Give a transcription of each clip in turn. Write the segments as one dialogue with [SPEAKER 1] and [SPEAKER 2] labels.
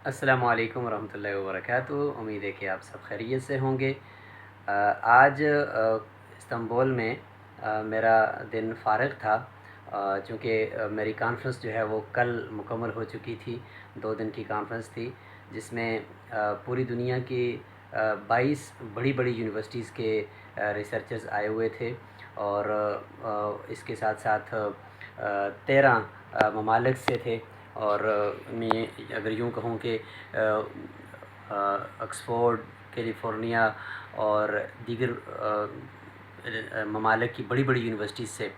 [SPEAKER 1] السلام علیکم ورحمۃ اللہ وبرکاتہ۔ امید ہے کہ آپ سب خیریت سے ہوں گے۔ آج استنبول میں میرا دن فارغ تھا، چونکہ میری کانفرنس جو ہے وہ کل مکمل ہو چکی تھی۔ 2 دن کی کانفرنس تھی جس میں پوری دنیا کی 22 بڑی بڑی یونیورسٹیز کے ریسرچرز آئے ہوئے تھے، اور اس کے ساتھ ساتھ 13 ممالک سے تھے، اور میں اگر یوں کہوں کہ آکسفورڈ، کیلیفورنیا اور دیگر ممالک کی بڑی بڑی یونیورسٹیز سے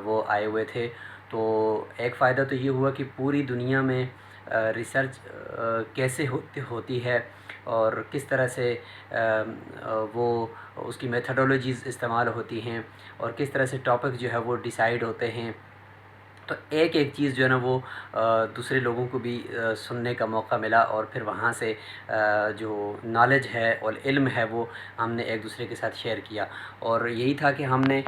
[SPEAKER 1] وہ آئے ہوئے تھے۔ تو ایک فائدہ تو یہ ہوا کہ پوری دنیا میں ریسرچ کیسے ہوتی ہے، اور کس طرح سے وہ اس کی میتھڈولوجیز استعمال ہوتی ہیں، اور کس طرح سے ٹاپک جو ہے وہ ڈیسائیڈ ہوتے ہیں۔ تو ایک ایک چیز جو ہے نا وہ دوسرے لوگوں کو بھی سننے کا موقع ملا، اور پھر وہاں سے جو نالج ہے اور علم ہے وہ ہم نے ایک دوسرے کے ساتھ شیئر کیا۔ اور یہی تھا کہ ہم نے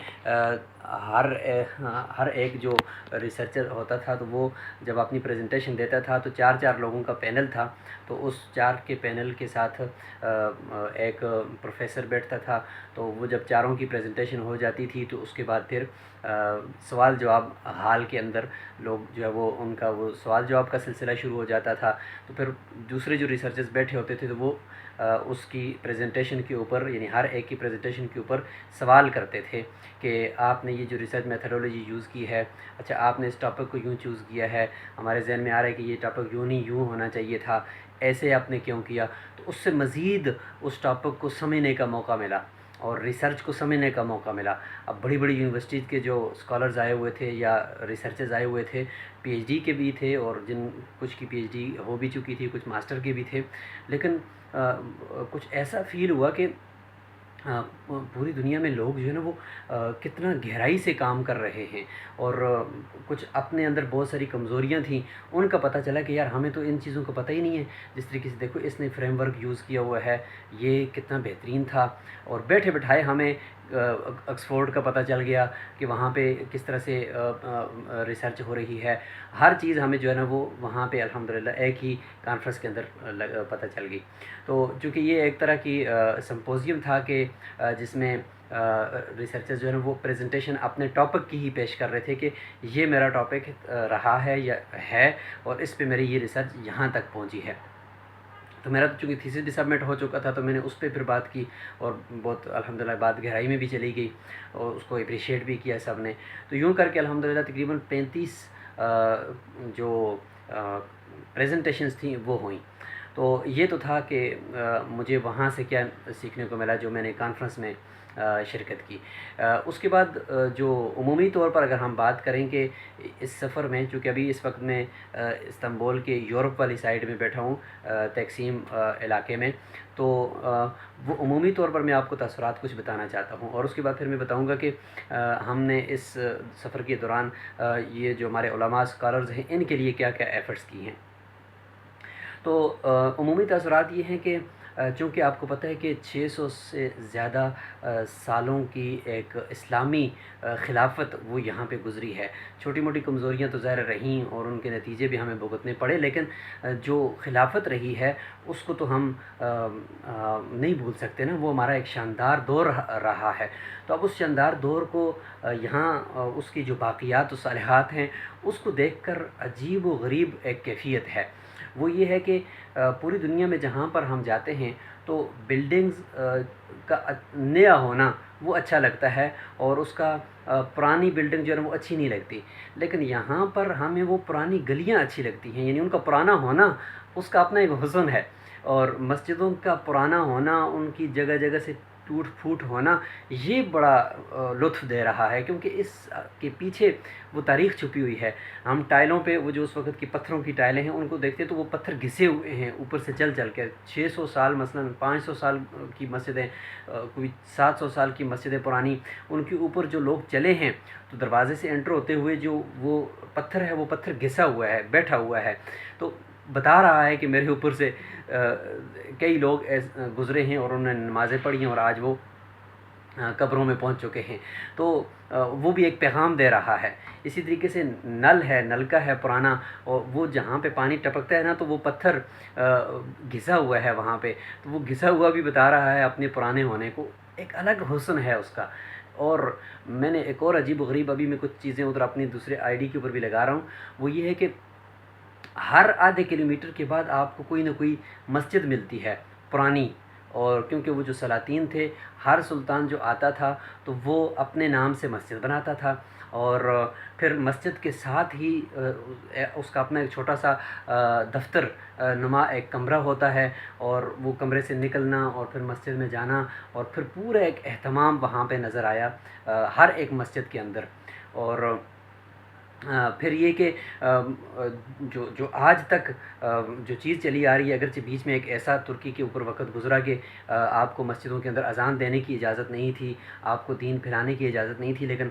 [SPEAKER 1] ہر ایک جو ریسرچر ہوتا تھا تو وہ جب اپنی پریزنٹیشن دیتا تھا تو 4 لوگوں کا پینل تھا، تو اس 4 کے پینل کے ساتھ ایک پروفیسر بیٹھتا تھا۔ تو وہ جب چاروں کی پریزنٹیشن ہو جاتی تھی تو اس کے بعد پھر سوال جواب حال کے اندر لوگ جو ہے وہ ان کا وہ سوال جواب کا سلسلہ شروع ہو جاتا تھا۔ تو پھر دوسرے جو ریسرچرز بیٹھے ہوتے تھے تو وہ اس کی پریزنٹیشن کے اوپر، یعنی ہر ایک کی پریزنٹیشن کے اوپر سوال کرتے تھے کہ آپ نے یہ جو ریسرچ میتھڈولوجی یوز کی ہے، اچھا آپ نے اس ٹاپک کو یوں چوز کیا ہے، ہمارے ذہن میں آ رہا ہے کہ یہ ٹاپک یوں نہیں یوں ہونا چاہیے تھا، ایسے آپ نے کیوں کیا؟ تو اس سے مزید اس ٹاپک کو سمجھنے کا موقع ملا اور ریسرچ کو سمجھنے کا موقع ملا۔ اب بڑی بڑی یونیورسٹیز کے جو اسکالرز آئے ہوئے تھے یا ریسرچرز آئے ہوئے تھے، پی ایچ ڈی کے بھی تھے، اور جن کچھ کی پی ایچ ڈی ہو بھی چکی تھی، کچھ ماسٹر کے بھی تھے، لیکن کچھ ایسا فیل ہوا کہ پوری دنیا میں لوگ جو ہے نا وہ کتنا گہرائی سے کام کر رہے ہیں، اور کچھ اپنے اندر بہت ساری کمزوریاں تھیں، ان کا پتہ چلا کہ یار ہمیں تو ان چیزوں کا پتہ ہی نہیں ہے۔ جس طریقے سے دیکھو اس نے فریم ورک یوز کیا ہوا ہے، یہ کتنا بہترین تھا، اور بیٹھے بٹھائے ہمیں آکسفورڈ کا پتہ چل گیا کہ وہاں پہ کس طرح سے ریسرچ ہو رہی ہے۔ ہر چیز ہمیں جو ہے نا وہ وہاں پہ الحمدللہ ایک ہی کانفرنس کے اندر پتہ چل گئی۔ تو چونکہ یہ ایک طرح کی سمپوزیم تھا کہ جس میں ریسرچر جو ہے نا وہ پریزنٹیشن اپنے ٹاپک کی ہی پیش کر رہے تھے کہ یہ میرا ٹاپک رہا ہے یا ہے، اور اس پہ میری یہ ریسرچ یہاں تک پہنچی ہے۔ تو میرا تو چونکہ تھیسس بھی سبمٹ ہو چکا تھا تو میں نے اس پہ پھر بات کی، اور بہت الحمدللہ بات گہرائی میں بھی چلی گئی، اور اس کو اپریشیٹ بھی کیا سب نے۔ تو یوں کر کے الحمدللہ تقریباً 35 جو پریزنٹیشنز تھیں وہ ہوئیں۔ تو یہ تو تھا کہ مجھے وہاں سے کیا سیکھنے کو ملا جو میں نے کانفرنس میں شرکت کی۔ اس کے بعد جو عمومی طور پر اگر ہم بات کریں کہ اس سفر میں، چونکہ ابھی اس وقت میں استنبول کے یورپ والی سائڈ میں بیٹھا ہوں، تقسیم علاقے میں، تو وہ عمومی طور پر میں آپ کو تاثرات کچھ بتانا چاہتا ہوں، اور اس کے بعد پھر میں بتاؤں گا کہ ہم نے اس سفر کے دوران یہ جو ہمارے علماء اسکالرز ہیں ان کے لیے کیا کیا ایفرٹس کی ہیں۔ تو عمومی تاثرات یہ ہیں کہ چونکہ آپ کو پتہ ہے کہ 600 سے زیادہ سالوں کی ایک اسلامی خلافت وہ یہاں پہ گزری ہے۔ چھوٹی موٹی کمزوریاں تو ظاہر رہیں اور ان کے نتیجے بھی ہمیں بھگتنے پڑے، لیکن جو خلافت رہی ہے اس کو تو ہم نہیں بھول سکتے نا، وہ ہمارا ایک شاندار دور رہا ہے۔ تو اب اس شاندار دور کو یہاں اس کی جو باقیات و صالحات ہیں اس کو دیکھ کر عجیب و غریب ایک کیفیت ہے۔ وہ یہ ہے کہ پوری دنیا میں جہاں پر ہم جاتے ہیں تو بلڈنگز کا نیا ہونا وہ اچھا لگتا ہے، اور اس کا پرانی بلڈنگ جو ہے نا وہ اچھی نہیں لگتی، لیکن یہاں پر ہمیں وہ پرانی گلیاں اچھی لگتی ہیں، یعنی ان کا پرانا ہونا اس کا اپنا ایک حسن ہے، اور مسجدوں کا پرانا ہونا، ان کی جگہ جگہ سے ٹوٹ پھوٹ ہونا، یہ بڑا لطف دے رہا ہے، کیونکہ اس کے پیچھے وہ تاریخ چھپی ہوئی ہے۔ ہم ٹائلوں پہ وہ جو اس وقت کی پتھروں کی ٹائلیں ہیں ان کو دیکھتے ہیں تو وہ پتھر گھسے ہوئے ہیں اوپر سے چل چل کے، 600 سال مثلاً 500 سال کی مسجدیں، کوئی 700 سال کی مسجدیں پرانی، ان کے اوپر جو لوگ چلے ہیں تو دروازے سے انٹر ہوتے ہوئے جو وہ پتھر ہے وہ پتھر گھسا ہوا ہے، بیٹھا ہوا ہے۔ تو بتا رہا ہے کہ میرے اوپر سے کئی لوگ گزرے ہیں اور انہوں نے نمازیں پڑھی ہیں، اور آج وہ قبروں میں پہنچ چکے ہیں۔ تو وہ بھی ایک پیغام دے رہا ہے۔ اسی طریقے سے نل ہے، نلکا ہے پرانا، اور وہ جہاں پہ پانی ٹپکتا ہے نا تو وہ پتھر گھسا ہوا ہے وہاں پہ، تو وہ گھسا ہوا بھی بتا رہا ہے اپنے پرانے ہونے کو، ایک الگ حسن ہے اس کا۔ اور میں نے ایک اور عجیب و غریب، ابھی میں کچھ چیزیں ادھر اپنی دوسرے آئی ڈی کے اوپر بھی لگا رہا ہوں، وہ یہ ہے کہ ہر آدھے کلومیٹر کے بعد آپ کو کوئی نہ کوئی مسجد ملتی ہے پرانی، اور کیونکہ وہ جو سلاطین تھے، ہر سلطان جو آتا تھا تو وہ اپنے نام سے مسجد بناتا تھا، اور پھر مسجد کے ساتھ ہی اس کا اپنا ایک چھوٹا سا دفتر نما ایک کمرہ ہوتا ہے، اور وہ کمرے سے نکلنا اور پھر مسجد میں جانا، اور پھر پورا ایک اہتمام وہاں پہ نظر آیا ہر ایک مسجد کے اندر۔ اور پھر یہ کہ جو آج تک جو چیز چلی آ رہی ہے، اگرچہ بیچ میں ایک ایسا ترکی کے اوپر وقت گزرا کہ آپ کو مسجدوں کے اندر اذان دینے کی اجازت نہیں تھی، آپ کو دین پھیلانے کی اجازت نہیں تھی، لیکن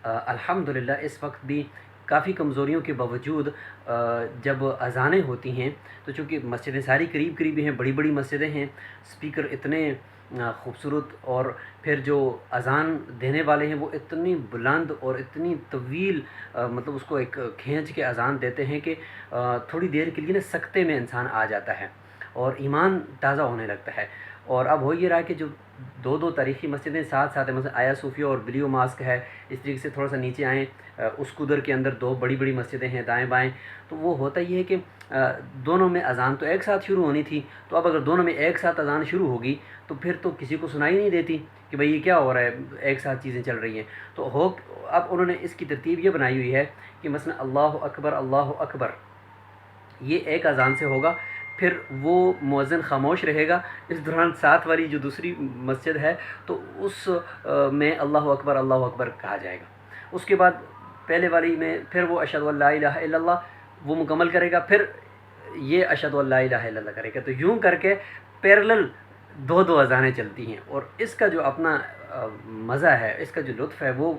[SPEAKER 1] الحمدللہ اس وقت بھی کافی کمزوریوں کے باوجود جب اذانیں ہوتی ہیں تو چونکہ مسجدیں ساری قریب قریب ہیں، بڑی بڑی مسجدیں ہیں، اسپیکر اتنے خوبصورت، اور پھر جو اذان دینے والے ہیں وہ اتنی بلند اور اتنی طویل، مطلب اس کو ایک کھینچ کے اذان دیتے ہیں کہ تھوڑی دیر کے لیے نا سکتے میں انسان آ جاتا ہے اور ایمان تازہ ہونے لگتا ہے۔ اور اب ہو یہ رہا ہے کہ جو دو تاریخی مسجدیں ساتھ ساتھ ہیں، مثلا آیا صوفیہ اور بلیو ماسک ہے، اس طریقے سے تھوڑا سا نیچے آئیں اسکودر کے اندر دو بڑی بڑی مسجدیں ہیں دائیں بائیں، تو وہ ہوتا یہ ہے کہ دونوں میں اذان تو ایک ساتھ شروع ہونی تھی، تو اب اگر دونوں میں ایک ساتھ اذان شروع ہوگی تو پھر تو کسی کو سنائی نہیں دیتی کہ بھئی یہ کیا ہو رہا ہے، ایک ساتھ چیزیں چل رہی ہیں۔ تو اب انہوں نے اس کی ترتیب یہ بنائی ہوئی ہے کہ مثلا اللہ اکبر یہ ایک اذان سے ہوگا، پھر وہ مؤذن خاموش رہے گا، اس دوران ساتھ والی جو دوسری مسجد ہے تو اس میں اللہ اکبر کہا جائے گا، اس کے بعد پہلے والی میں پھر وہ اشہد ان لا الہ الا اللہ وہ مکمل کرے گا، پھر یہ اشہد ان لا الہ الا اللہ کرے گا، تو یوں کر کے پیرلل دو اذانیں چلتی ہیں، اور اس کا جو اپنا مزہ ہے، اس کا جو لطف ہے وہ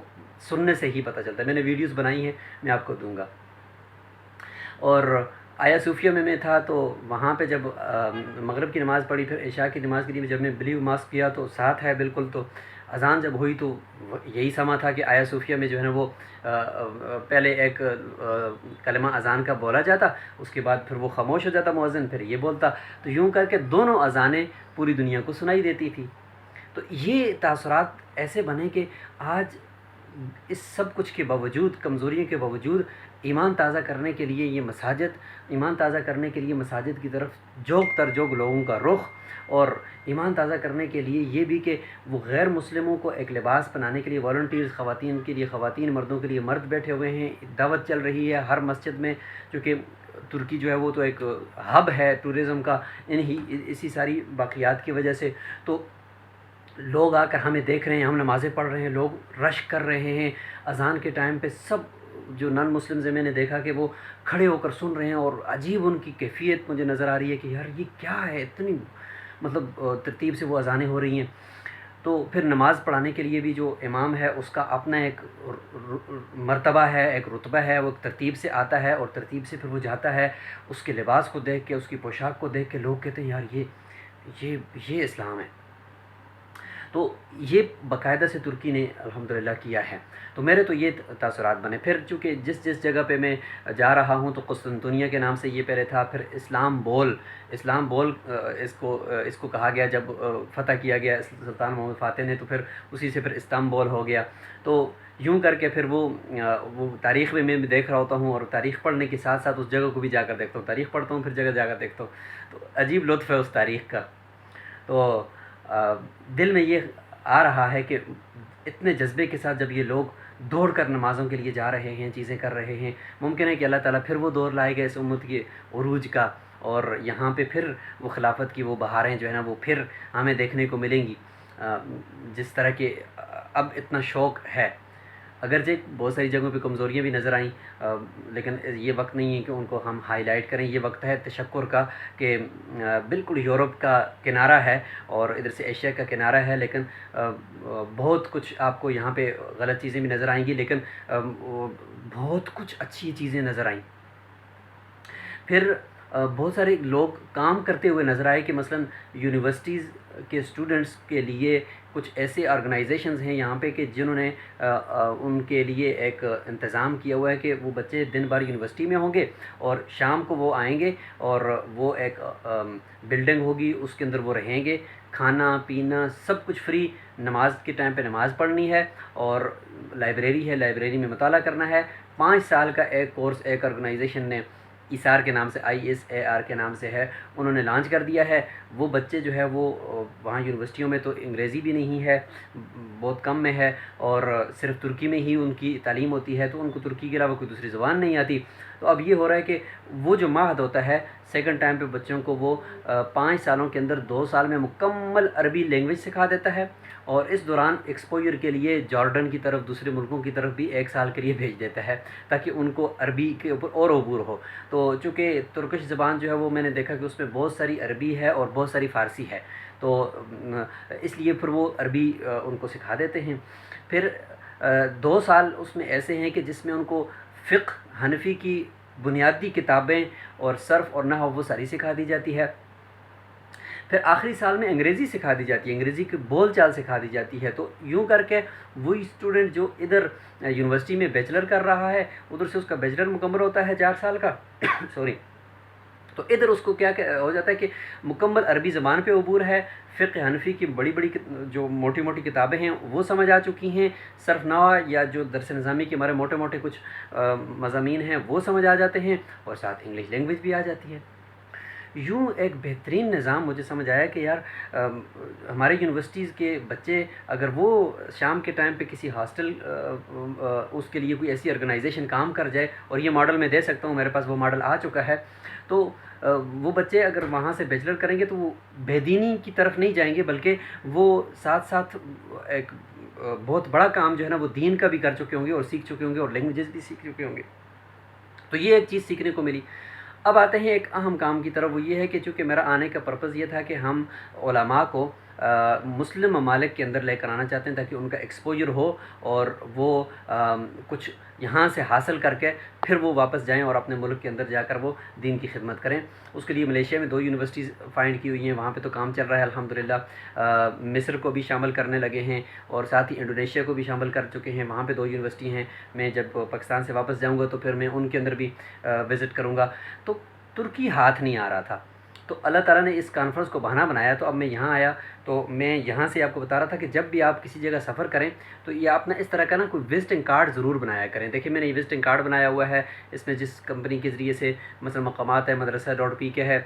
[SPEAKER 1] سننے سے ہی پتہ چلتا ہے۔ میں نے ویڈیوز بنائی ہیں، میں آپ کو دوں گا۔ اور آیا صوفیہ میں تھا تو وہاں پہ جب مغرب کی نماز پڑھی، پھر عشاء کی نماز کے لیے جب میں بلیو ماسک کیا تو ساتھ ہے بالکل، تو اذان جب ہوئی تو یہی سما تھا کہ آیا صوفیہ میں جو ہے نا وہ پہلے ایک کلمہ اذان کا بولا جاتا، اس کے بعد پھر وہ خاموش ہو جاتا مؤذن، پھر یہ بولتا، تو یوں کر کے دونوں اذانیں پوری دنیا کو سنائی دیتی تھی۔ تو یہ تاثرات ایسے بنے کہ آج اس سب کچھ کے باوجود، کمزوریوں کے باوجود، ایمان تازہ کرنے کے لیے یہ ایمان تازہ کرنے کے لیے مساجد کی طرف جوگ لوگوں کا رخ، اور ایمان تازہ کرنے کے لیے یہ بھی کہ وہ غیر مسلموں کو ایک لباس بنانے کے لیے والنٹیئرز، خواتین کے لیے خواتین، مردوں کے لیے مرد بیٹھے ہوئے ہیں، دعوت چل رہی ہے ہر مسجد میں، کیونکہ ترکی جو ہے وہ تو ایک ہب ہے ٹورزم کا، اسی ساری باقیات کی وجہ سے، تو لوگ آ کر ہمیں دیکھ رہے ہیں، ہم نمازیں پڑھ رہے ہیں، لوگ رش کر رہے ہیں اذان کے ٹائم پہ، سب جو نان مسلمز میں نے دیکھا کہ وہ کھڑے ہو کر سن رہے ہیں، اور عجیب ان کی کیفیت مجھے نظر آ رہی ہے کہ یار یہ کیا ہے، اتنی مطلب ترتیب سے وہ اذانیں ہو رہی ہیں۔ تو پھر نماز پڑھانے کے لیے بھی جو امام ہے اس کا اپنا ایک مرتبہ ہے، ایک رتبہ ہے، وہ ایک ترتیب سے آتا ہے، اور ترتیب سے پھر وہ جاتا ہے، اس کے لباس کو دیکھ کے، اس کی پوشاک کو دیکھ کے لوگ کہتے ہیں یار یہ اسلام ہے۔ تو یہ باقاعدہ سے ترکی نے الحمدللہ کیا ہے۔ تو میرے تو یہ تاثرات بنے، پھر چونکہ جس جگہ پہ میں جا رہا ہوں تو قسطنطنیہ کے نام سے یہ پہلے تھا، پھر اسلام بول اس کو کہا گیا جب فتح کیا گیا سلطان محمد فاتح نے، تو پھر اسی سے پھر استنبول ہو گیا۔ تو یوں کر کے پھر وہ تاریخ میں دیکھ رہا ہوتا ہوں، اور تاریخ پڑھنے کے ساتھ ساتھ اس جگہ کو بھی جا کر دیکھتا ہوں، تاریخ پڑھتا ہوں پھر جگہ جا کر دیکھتا ہوں، تو عجیب لطف ہے اس تاریخ کا۔ تو دل میں یہ آ رہا ہے کہ اتنے جذبے کے ساتھ جب یہ لوگ دوڑ کر نمازوں کے لیے جا رہے ہیں، چیزیں کر رہے ہیں، ممکن ہے کہ اللہ تعالیٰ پھر وہ دور لائے گا اس امت کے عروج کا، اور یہاں پہ پھر وہ خلافت کی وہ بہاریں جو ہے نا وہ پھر ہمیں دیکھنے کو ملیں گی، جس طرح کہ اب اتنا شوق ہے۔ اگرچہ بہت ساری جگہوں پہ کمزوریاں بھی نظر آئیں، لیکن یہ وقت نہیں ہے کہ ان کو ہم ہائی لائٹ کریں، یہ وقت ہے تشکر کا کہ بالکل یورپ کا کنارہ ہے اور ادھر سے ایشیا کا کنارہ ہے، لیکن بہت کچھ آپ کو یہاں پہ غلط چیزیں بھی نظر آئیں گی، لیکن بہت کچھ اچھی چیزیں نظر آئیں۔ پھر بہت سارے لوگ کام کرتے ہوئے نظر آئے کہ مثلا یونیورسٹیز کے اسٹوڈنٹس کے لیے کچھ ایسے آرگنائزیشنز ہیں یہاں پہ کہ جنہوں نے ان کے لیے ایک انتظام کیا ہوا ہے کہ وہ بچے دن بھر یونیورسٹی میں ہوں گے اور شام کو وہ آئیں گے اور وہ ایک بلڈنگ ہوگی، اس کے اندر وہ رہیں گے، کھانا پینا سب کچھ فری، نماز کے ٹائم پہ نماز پڑھنی ہے، اور لائبریری ہے، لائبریری میں مطالعہ کرنا ہے۔ 5 سال کا ایک کورس ایک آرگنائزیشن نے ایسار کے نام سے ISAR کے نام سے ہے، انہوں نے لانچ کر دیا ہے۔ وہ بچے جو ہے وہ وہاں یونیورسٹیوں میں تو انگریزی بھی نہیں ہے، بہت کم میں ہے، اور صرف ترکی میں ہی ان کی تعلیم ہوتی ہے، تو ان کو ترکی کے علاوہ کوئی دوسری زبان نہیں آتی۔ تو اب یہ ہو رہا ہے کہ وہ جو معہد ہوتا ہے سیکنڈ ٹائم پہ بچوں کو وہ 5 سالوں کے اندر 2 سال میں مکمل عربی لینگویج سکھا دیتا ہے، اور اس دوران ایکسپوجر کے لیے جارڈن کی طرف، دوسرے ملکوں کی طرف بھی 1 سال کے لیے بھیج دیتا ہے تاکہ ان کو عربی کے اوپر اور عبور ہو۔ تو چونکہ ترکش زبان جو ہے وہ میں نے دیکھا کہ اس میں بہت ساری عربی ہے اور بہت ساری فارسی ہے، تو اس لیے پھر وہ عربی ان کو سکھا دیتے ہیں۔ پھر 2 سال اس میں ایسے ہیں کہ جس میں ان کو فقہ حنفی کی بنیادی کتابیں اور صرف اور نحو وہ ساری سکھا دی جاتی ہے۔ پھر آخری سال میں انگریزی سکھا دی جاتی ہے، انگریزی کی بول چال سکھا دی جاتی ہے۔ تو یوں کر کے وہی اسٹوڈنٹ جو ادھر یونیورسٹی میں بیچلر کر رہا ہے، ادھر سے اس کا بیچلر مکمل ہوتا ہے 4 سال کا سوری، تو ادھر اس کو کیا ہو جاتا ہے کہ مکمل عربی زبان پہ عبور ہے، فقہ حنفی کی بڑی بڑی جو موٹی موٹی کتابیں ہیں وہ سمجھ آ چکی ہیں، صرف نحو یا جو درس نظامی کے ہمارے موٹے موٹے کچھ مضامین ہیں وہ سمجھ آ جاتے ہیں، اور ساتھ انگلش لینگویج بھی آ جاتی ہے۔ یوں ایک بہترین نظام مجھے سمجھ آیا کہ یار ہمارے یونیورسٹیز کے بچے اگر وہ شام کے ٹائم پہ کسی ہاسٹل اس کے لیے کوئی ایسی آرگنائزیشن کام کر جائے، اور یہ ماڈل میں دے سکتا ہوں، میرے پاس وہ ماڈل آ چکا ہے، تو وہ بچے اگر وہاں سے بیچلر کریں گے تو وہ بے دینی کی طرف نہیں جائیں گے، بلکہ وہ ساتھ ساتھ ایک بہت بڑا کام جو ہے نا وہ دین کا بھی کر چکے ہوں گے اور سیکھ چکے ہوں گے اور لینگویجز بھی سیکھ چکے ہوں گے۔ تو یہ ایک چیز سیکھنے کو ملی۔ اب آتے ہیں ایک اہم کام کی طرف، وہ یہ ہے کہ چونکہ میرا آنے کا پرپز یہ تھا کہ ہم علماء کو مسلم ممالک کے اندر لے کر آنا چاہتے ہیں تاکہ ان کا ایکسپوجر ہو اور وہ کچھ یہاں سے حاصل کر کے پھر وہ واپس جائیں اور اپنے ملک کے اندر جا کر وہ دین کی خدمت کریں۔ اس کے لیے ملیشیا میں 2 یونیورسٹیز فائنڈ کی ہوئی ہیں، وہاں پہ تو کام چل رہا ہے الحمدللہ۔ مصر کو بھی شامل کرنے لگے ہیں، اور ساتھ ہی انڈونیشیا کو بھی شامل کر چکے ہیں، وہاں پہ 2 یونیورسٹی ہیں۔ میں جب پاکستان سے واپس جاؤں گا تو پھر میں ان کے اندر بھی وزٹ کروں گا۔ تو ترکی ہاتھ نہیں آ رہا تھا، تو اللہ تعالیٰ نے اس کانفرنس کو بہانہ بنایا، تو اب میں یہاں آیا۔ تو میں یہاں سے آپ کو بتا رہا تھا کہ جب بھی آپ کسی جگہ سفر کریں تو یہ آپ نا اس طرح کا نا کوئی وزٹنگ کارڈ ضرور بنایا کریں۔ دیکھیں میں نے یہ وزٹنگ کارڈ بنایا ہوا ہے، اس میں جس کمپنی کے ذریعے سے مثلا مقامات ہے، madrasa.pk ہے،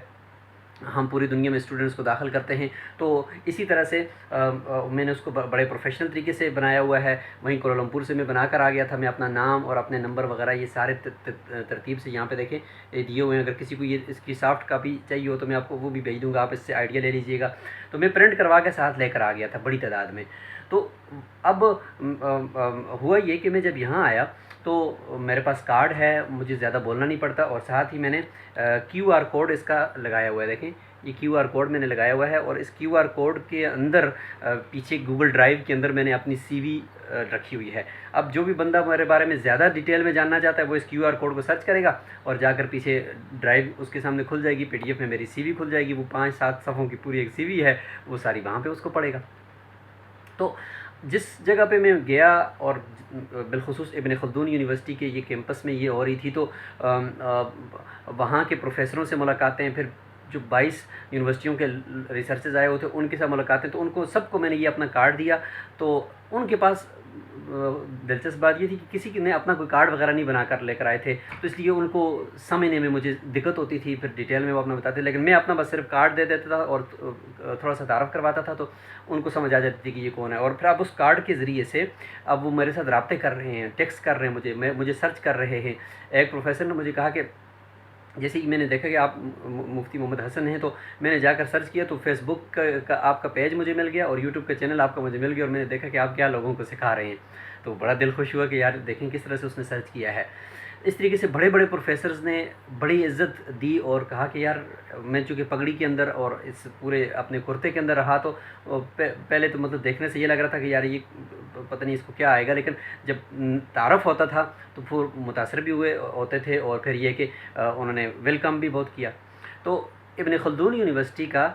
[SPEAKER 1] ہم پوری دنیا میں اسٹوڈنٹس کو داخل کرتے ہیں، تو اسی طرح سے میں نے اس کو بڑے پروفیشنل طریقے سے بنایا ہوا ہے۔ وہیں کوالالمپور سے میں بنا کر آ گیا تھا، میں اپنا نام اور اپنے نمبر وغیرہ یہ سارے ترتیب سے یہاں پہ دیکھیں دیے ہوئے ہیں۔ اگر کسی کو یہ اس کی سافٹ کاپی چاہیے ہو تو میں آپ کو وہ بھی بھیج دوں گا، آپ اس سے آئیڈیا لے لیجئے گا۔ تو میں پرنٹ کروا کے ساتھ لے کر آ گیا تھا بڑی تعداد میں۔ تو اب ہوا یہ کہ میں جب یہاں آیا تو میرے پاس کارڈ ہے، مجھے زیادہ بولنا نہیں پڑتا، اور ساتھ ہی میں نے QR کوڈ اس کا لگایا ہوا ہے۔ دیکھیں یہ QR کوڈ میں نے لگایا ہوا ہے، اور اس QR کوڈ کے اندر پیچھے گوگل ڈرائیو کے اندر میں نے اپنی CV رکھی ہوئی ہے۔ اب جو بھی بندہ میرے بارے میں زیادہ ڈیٹیل میں جاننا چاہتا ہے وہ اس QR کوڈ کو سرچ کرے گا، اور جا کر پیچھے ڈرائیو اس کے سامنے کھل جائے گی، PDF میں میری CV کھل جائے گی، وہ 5-7 صفحوں کی پوری ایک CV ہے، وہ ساری وہاں پہ اس کو پڑھے گا۔ تو جس جگہ پہ میں گیا، اور بالخصوص ابن خلدون یونیورسٹی کے یہ کیمپس میں یہ ہو رہی تھی، تو وہاں کے پروفیسروں سے ملاقاتیں، پھر جو 22 یونیورسٹیوں کے ریسرچز آئے ہوئے تھے ان کے ساتھ ملاقاتیں، تو ان کو سب کو میں نے یہ اپنا کارڈ دیا۔ تو ان کے پاس دلچسپ بات یہ تھی کہ کسی نے اپنا کوئی کارڈ وغیرہ نہیں بنا کر لے کر آئے تھے، تو اس لیے ان کو سمجھنے میں مجھے دقت ہوتی تھی، پھر ڈیٹیل میں وہ اپنا بتاتے، لیکن میں اپنا بس صرف کارڈ دے دیتا تھا اور تھوڑا سا تعارف کرواتا تھا، تو ان کو سمجھ آ جاتی تھی کہ یہ کون ہے۔ اور پھر اب اس کارڈ کے ذریعے سے اب وہ میرے ساتھ رابطے کر رہے ہیں، ٹیکسٹ کر رہے ہیں، مجھے سرچ کر رہے ہیں۔ ایک پروفیسر نے مجھے کہا کہ جیسے ہی میں نے دیکھا کہ آپ مفتی محمد حسن ہیں، تو میں نے جا کر سرچ کیا تو فیس بک کا آپ کا پیج مجھے مل گیا، اور یوٹیوب کا چینل آپ کا مجھے مل گیا، اور میں نے دیکھا کہ آپ کیا لوگوں کو سکھا رہے ہیں، تو بڑا دل خوش ہوا کہ یار دیکھیں کس طرح سے اس نے سرچ کیا ہے۔ اس طریقے سے بڑے بڑے پروفیسرز نے بڑی عزت دی، اور کہا کہ یار میں چونکہ پگڑی کے اندر اور اس پورے اپنے کرتے کے اندر رہا، تو پہلے تو مطلب دیکھنے سے یہ لگ رہا تھا کہ یار یہ پتہ نہیں اس کو کیا آئے گا، لیکن جب تعارف ہوتا تھا تو پھر متاثر بھی ہوتے تھے، اور پھر یہ کہ انہوں نے ویلکم بھی بہت کیا۔ تو ابن خلدون یونیورسٹی کا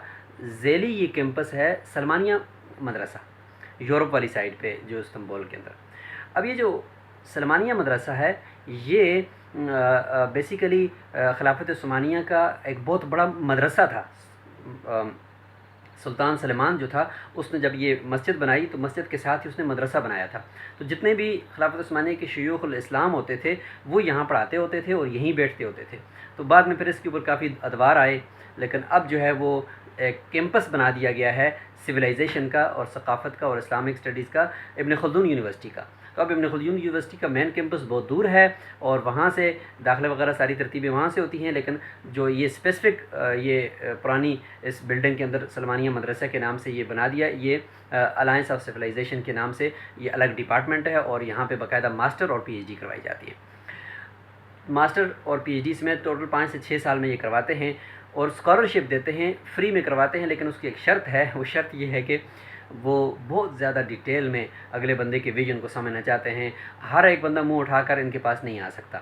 [SPEAKER 1] ذیلی یہ کیمپس ہے سلمانیہ مدرسہ، یورپ والی سائڈ پہ جو استنبول کے اندر۔ اب یہ جو سلمانیہ مدرسہ ہے یہ بیسیکلی خلافت عثمانیہ کا ایک بہت بڑا مدرسہ تھا۔ سلطان سلیمان جو تھا اس نے جب یہ مسجد بنائی تو مسجد کے ساتھ ہی اس نے مدرسہ بنایا تھا، تو جتنے بھی خلافت عثمانیہ کے شیوخ الاسلام ہوتے تھے وہ یہاں پڑھاتے ہوتے تھے اور یہیں بیٹھتے ہوتے تھے۔ تو بعد میں پھر اس کے اوپر کافی ادوار آئے، لیکن اب جو ہے وہ ایک کیمپس بنا دیا گیا ہے سویلائزیشن کا اور ثقافت کا اور اسلامک اسٹڈیز کا، ابن خلدون یونیورسٹی کا۔ تو اب ابن خلدون یونیورسٹی کا مین کیمپس بہت دور ہے اور وہاں سے داخلے وغیرہ ساری ترتیبیں وہاں سے ہوتی ہیں، لیکن جو یہ اسپیسیفک یہ پرانی اس بلڈنگ کے اندر سلمانیہ مدرسہ کے نام سے یہ بنا دیا، یہ الائنس آف سویلائزیشن کے نام سے یہ الگ ڈپارٹمنٹ ہے اور یہاں پہ باقاعدہ ماسٹر اور پی ایچ ڈی کروائی جاتی ہے۔ ماسٹر اور پی ایچ ڈی میں ٹوٹل 5 سے 6 سال میں یہ کرواتے ہیں اور اسکالرشپ دیتے ہیں، فری میں کرواتے ہیں، لیکن اس کی ایک شرط ہے، وہ شرط یہ ہے کہ وہ بہت زیادہ ڈیٹیل میں اگلے بندے کے ویژن کو سمجھنا چاہتے ہیں۔ ہر ایک بندہ منہ اٹھا کر ان کے پاس نہیں آ سکتا،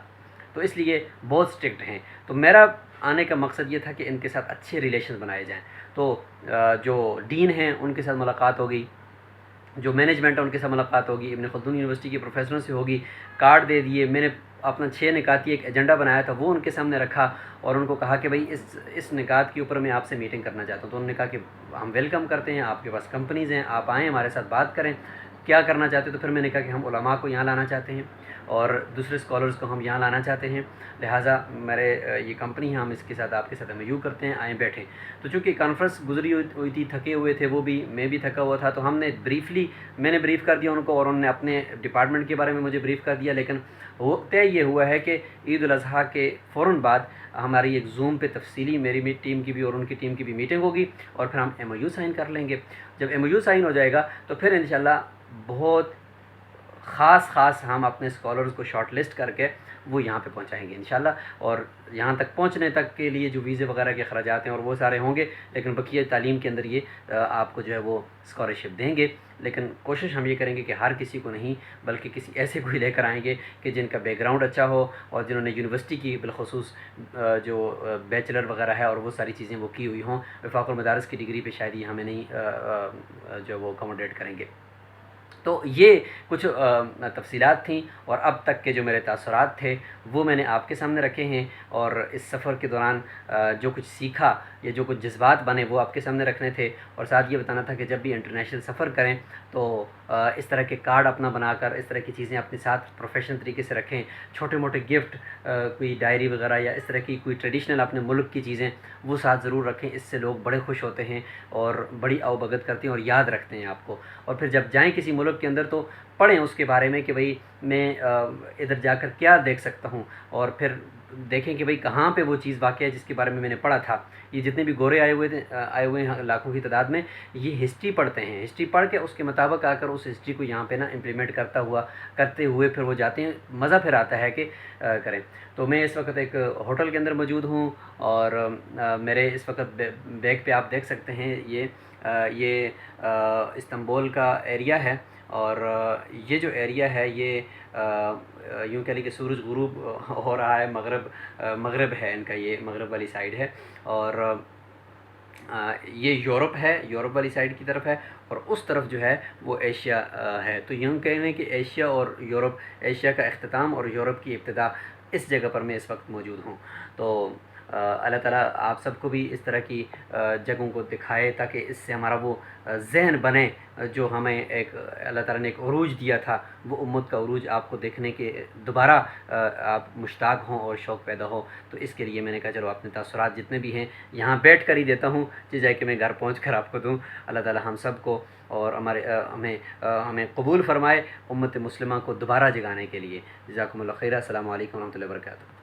[SPEAKER 1] تو اس لیے بہت اسٹرکٹ ہیں۔ تو میرا آنے کا مقصد یہ تھا کہ ان کے ساتھ اچھے ریلیشن بنائے جائیں۔ تو جو ڈین ہیں ان کے ساتھ ملاقات ہوگی، جو مینجمنٹ ہے ان کے ساتھ ملاقات ہوگی، ابن خلدون یونیورسٹی کے پروفیسروں سے ہوگی، کارڈ دے دیے۔ میں نے اپنا 6 نکاتی ایک ایجنڈا بنایا تھا، وہ ان کے سامنے رکھا اور ان کو کہا کہ بھائی اس نکات کے اوپر میں آپ سے میٹنگ کرنا چاہتا ہوں۔ تو انہوں نے کہا کہ ہم ویلکم کرتے ہیں، آپ کے پاس کمپنیز ہیں، آپ آئیں ہمارے ساتھ بات کریں، کیا کرنا چاہتے ہیں۔ تو پھر میں نے کہا کہ ہم علماء کو یہاں لانا چاہتے ہیں اور دوسرے اسکالرز کو ہم یہاں لانا چاہتے ہیں، لہٰذا میرے یہ کمپنی ہے، ہم اس کے ساتھ آپ کے ساتھ ایم یو کرتے ہیں، آئیں بیٹھیں۔ تو چونکہ کانفرنس گزری ہوئی تھی، تھکے ہوئے تھے وہ بھی، میں بھی تھکا ہوا تھا، تو ہم نے میں نے بریف کر دیا ان کو اور انہوں نے اپنے ڈپارٹمنٹ کے بارے میں مجھے بریف کر دیا، لیکن طے یہ ہوا ہے کہ عید الاضحیٰ کے فوراً بعد ہماری ایک زوم پہ تفصیلی میری ٹیم کی بھی اور ان کی ٹیم کی بھی میٹنگ ہوگی اور پھر ہم ایم او یو سائن کر لیں گے۔ جب ایم او یو سائن ہو جائے گا تو پھر انشاءاللہ بہت خاص ہم اپنے اسکالرز کو شارٹ لسٹ کر کے وہ یہاں پہ پہنچائیں گے انشاءاللہ، اور یہاں تک پہنچنے تک کے لیے جو ویزے وغیرہ کے اخراجات ہیں اور وہ سارے ہوں گے، لیکن بقیہ تعلیم کے اندر یہ آپ کو جو ہے وہ اسکالرشپ دیں گے۔ لیکن کوشش ہم یہ کریں گے کہ ہر کسی کو نہیں بلکہ کسی ایسے کو ہی لے کر آئیں گے کہ جن کا بیک گراؤنڈ اچھا ہو اور جنہوں نے یونیورسٹی کی بالخصوص جو بیچلر وغیرہ ہے اور وہ ساری چیزیں وہ کی ہوئی ہوں۔ وفاق المدارس کی ڈگری پہ شاید یہ ہمیں نہیں جو وہ اکوموڈیٹ کریں گے۔ تو یہ کچھ تفصیلات تھیں اور اب تک کے جو میرے تاثرات تھے وہ میں نے آپ کے سامنے رکھے ہیں، اور اس سفر کے دوران جو کچھ سیکھا یا جو کچھ جذبات بنے وہ آپ کے سامنے رکھنے تھے، اور ساتھ یہ بتانا تھا کہ جب بھی انٹرنیشنل سفر کریں تو اس طرح کے کارڈ اپنا بنا کر اس طرح کی چیزیں اپنے ساتھ پروفیشنل طریقے سے رکھیں، چھوٹے موٹے گفٹ، کوئی ڈائری وغیرہ یا اس طرح کی کوئی ٹریڈیشنل اپنے ملک کی چیزیں وہ ساتھ ضرور رکھیں۔ اس سے لوگ بڑے خوش ہوتے ہیں اور بڑی آؤ بھگت کرتے ہیں اور یاد رکھتے ہیں آپ کو، اور پھر جب جائیں کسی ملک کے اندر تو پڑھیں اس کے بارے میں کہ بھئی میں ادھر جا کر کیا دیکھ سکتا ہوں، اور پھر دیکھیں کہ بھئی کہاں پہ وہ چیز واقع ہے جس کے بارے میں نے پڑھا تھا۔ یہ جتنے بھی گورے آئے ہوئے ہیں لاکھوں کی تعداد میں، یہ ہسٹری پڑھتے ہیں، ہسٹری پڑھ کے اس کے مطابق آ کر اس ہسٹری کو یہاں پہ امپلیمنٹ کرتے ہوئے پھر وہ جاتے ہیں، مزہ پھر آتا ہے کہ کریں۔ تو میں اس وقت ایک ہوٹل کے اندر موجود ہوں اور میرے اس وقت بیگ پہ آپ دیکھ سکتے ہیں یہ استنبول کا ایریا ہے، اور یہ جو ایریا ہے یہ یوں کہہ لیں کہ سورج غروب ہو رہا ہے، مغرب ہے ان کا، یہ مغرب والی سائڈ ہے، اور یہ یورپ ہے، یورپ والی سائڈ کی طرف ہے، اور اس طرف جو ہے وہ ایشیا ہے۔ تو یوں کہیں گے کہ ایشیا اور یورپ، ایشیا کا اختتام اور یورپ کی ابتدا، اس جگہ پر میں اس وقت موجود ہوں۔ تو اللہ تعالیٰ آپ سب کو بھی اس طرح کی جگہوں کو دکھائے تاکہ اس سے ہمارا وہ ذہن بنے جو ہمیں ایک اللہ تعالیٰ نے ایک عروج دیا تھا، وہ امت کا عروج آپ کو دیکھنے کے دوبارہ آپ مشتاق ہوں اور شوق پیدا ہو۔ تو اس کے لیے میں نے کہا چلو اپنے تاثرات جتنے بھی ہیں یہاں بیٹھ کر ہی دیتا ہوں، جائے کہ میں گھر پہنچ کر آپ کو دوں۔ اللہ تعالیٰ ہم سب کو اور ہمیں قبول فرمائے امت مسلمہ کو دوبارہ جگانے کے لیے۔ جزاکم اللہ خیر۔ السلام علیکم ورحمۃ اللہ وبرکاتہ۔